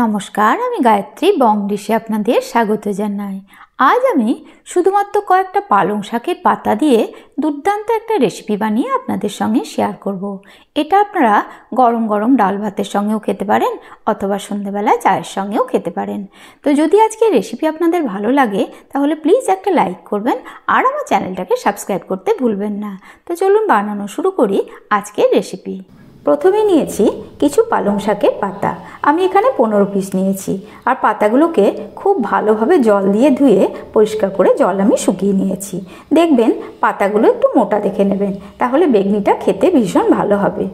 নমস্কার, আমি গায়ত্রী বং ডিশে আপনাদের স্বাগত জানাই। আজ আমি শুধুমাত্র কয়েকটা পালং শাকের পাতা দিয়ে দুর্দান্ত একটা রেসিপি বানিয়ে আপনাদের সঙ্গে শেয়ার করব। এটা আপনারা গরম গরম ডাল ভাতের সঙ্গেও খেতে পারেন অথবা সন্ধ্যেবেলায় চায়ের সঙ্গেও খেতে পারেন। তো যদি আজকে রেসিপি আপনাদের ভালো লাগে তাহলে প্লিজ একটা লাইক করবেন আর আমার চ্যানেলটাকে সাবস্ক্রাইব করতে ভুলবেন না। তো চলুন বানানো শুরু করি আজকের রেসিপি। প্রথমে নিয়েছি কিছু পালং শাকের পাতা। আমি এখানে 15 পিস নিয়েছি আর পাতাগুলোকে খুব ভালোভাবে জল দিয়ে ধুয়ে পরিষ্কার করে জল আমি শুকিয়ে নিয়েছি। দেখবেন পাতাগুলো একটু মোটা দেখে নেবেন, তাহলে বেগনিটা খেতে ভীষণ ভালো হবে।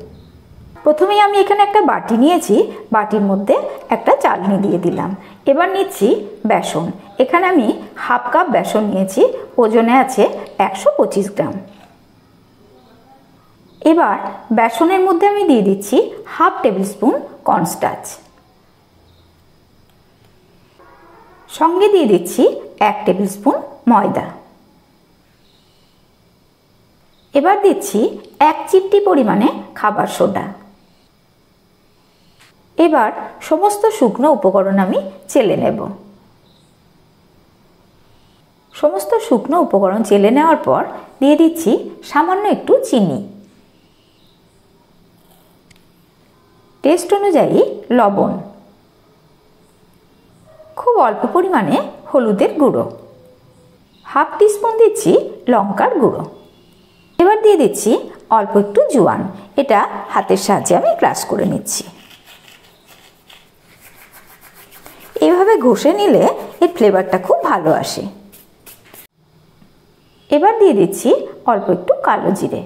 প্রথমেই আমি এখানে একটা বাটি নিয়েছি, বাটির মধ্যে একটা চালনি দিয়ে দিলাম। এবার নিচ্ছি বেসন। এখানে আমি হাফ কাপ বেসন নিয়েছি, ওজনে আছে 125 গ্রাম। এবার বেসনের মধ্যে আমি দিয়ে দিচ্ছি হাফ টেবিল স্পুন কর্নস্টার্চ, সঙ্গে দিয়ে দিচ্ছি 1 টেবিল স্পুন ময়দা। এবার দিচ্ছি 1 চিমটি পরিমাণে খাবার সোডা। এবার সমস্ত শুকনো উপকরণ আমি চেলে নেব। সমস্ত শুকনো উপকরণ চেলে নেওয়ার পর দিয়ে দিচ্ছি সামান্য একটু চিনি, টেস্ট অনুযায়ী লবণ, খুব অল্প পরিমাণে হলুদের গুঁড়ো, হাফ টিস্পুন দিচ্ছি লঙ্কার গুঁড়ো। এবার দিয়ে দিচ্ছি অল্প একটু জোয়ান, এটা হাতের সাহায্যে আমি ক্রাশ করে নিচ্ছি। এভাবে ঘষে নিলে এর ফ্লেভারটা খুব ভালো আসে। এবার দিয়ে দিচ্ছি অল্প একটু কালো জিরে।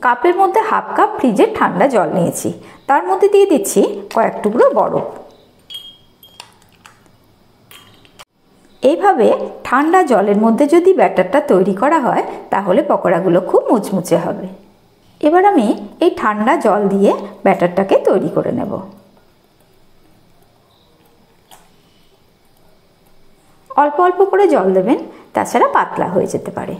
কাপের মধ্যে হাফ কাপ ফ্রিজের ঠান্ডা জল নিয়েছি, তার মধ্যে দিয়ে দিচ্ছি কয়েক টুকরো বরফ। এইভাবে ঠান্ডা জলের মধ্যে যদি ব্যাটারটা তৈরি করা হয় তাহলে পকোড়াগুলো খুব মুচমুচে হবে। এবার আমি এই ঠান্ডা জল দিয়ে ব্যাটারটাকে তৈরি করে নেব। অল্প অল্প করে জল দেবেন, তাছাড়া পাতলা হয়ে যেতে পারে।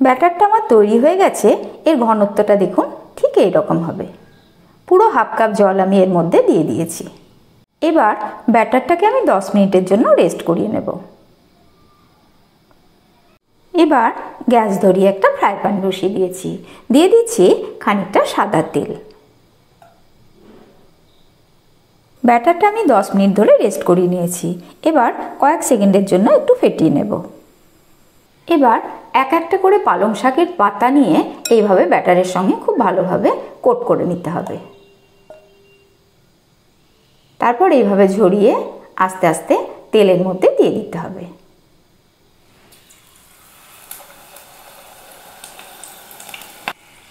ব্যাটারটা আমার তৈরি হয়ে গেছে। এর ঘনত্বটা দেখুন, ঠিক এইরকম হবে। পুরো হাফ কাপ জল আমি এর মধ্যে দিয়ে দিয়েছি। এবার ব্যাটারটাকে আমি 10 মিনিটের জন্য রেস্ট করিয়ে নেব। এবার গ্যাস ধরিয়ে একটা ফ্রাই প্যান বসিয়ে দিয়েছি, দিয়ে দিচ্ছি খানিকটা সাদা তেল। ব্যাটারটা আমি 10 মিনিট ধরে রেস্ট করিয়ে নিয়েছি। এবার কয়েক সেকেন্ডের জন্য একটু ফেটিয়ে নেব। এবার এক একটা করে পালং শাকের পাতা নিয়ে এইভাবে ব্যাটারের সঙ্গে খুব ভালোভাবে কোট করে নিতে হবে। তারপর এইভাবে ঝরিয়ে আস্তে আস্তে তেলের মধ্যে দিয়ে দিতে হবে।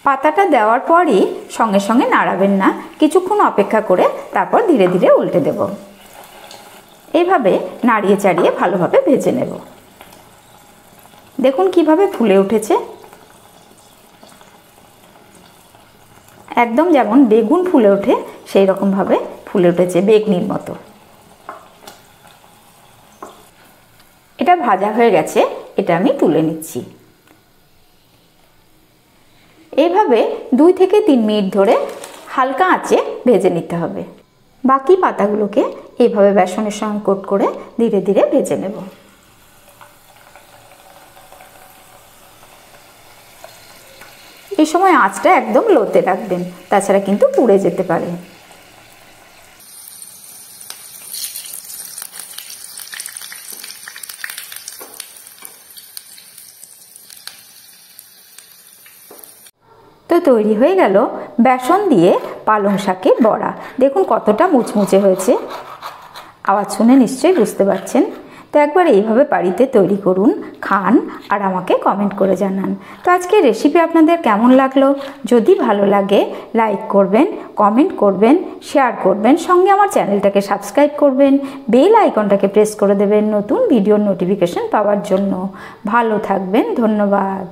পাতাটা দেওয়ার পরই সঙ্গে সঙ্গে নাড়াবেন না, কিছুক্ষণ অপেক্ষা করে তারপর ধীরে ধীরে উল্টে দেব। এইভাবে নাড়িয়ে চাড়িয়ে ভালোভাবে ভেজে নেব। দেখুন কিভাবে ফুলে উঠেছে, একদম যেমন বেগুন ফুলে ওঠে সেই রকমভাবে ফুলে উঠেছে, বেগনির মতো। এটা ভাজা হয়ে গেছে, এটা আমি তুলে নিচ্ছি। এইভাবে 2 থেকে 3 মিনিট ধরে হালকা আঁচে ভেজে নিতে হবে। বাকি পাতাগুলোকে এইভাবে বেসনের সঙ্গে কোট করে ধীরে ধীরে ভেজে নেব। এই সময় আঁচটা একদম লোতে রাখবেন, তাছাড়া কিন্তু পুড়ে যেতে পারে। তো তৈরি হয়ে গেল বেসন দিয়ে পালং শাকের বড়া। দেখুন কতটা মুচমুচে হয়েছে, আওয়াজ শুনে নিশ্চয়ই বুঝতে পারছেন। তো একবার এইভাবে বাড়িতে তৈরি করুন, খান আর আমাকে কমেন্ট করে জানান। তো আজকের রেসিপি আপনাদের কেমন লাগলো? যদি ভালো লাগে লাইক করবেন, কমেন্ট করবেন, শেয়ার করবেন, সঙ্গে আমার চ্যানেলটাকে সাবস্ক্রাইব করবেন, বেল আইকনটাকে প্রেস করে দেবেন নতুন ভিডিওর নোটিফিকেশন পাওয়ার জন্য। ভালো থাকবেন, ধন্যবাদ।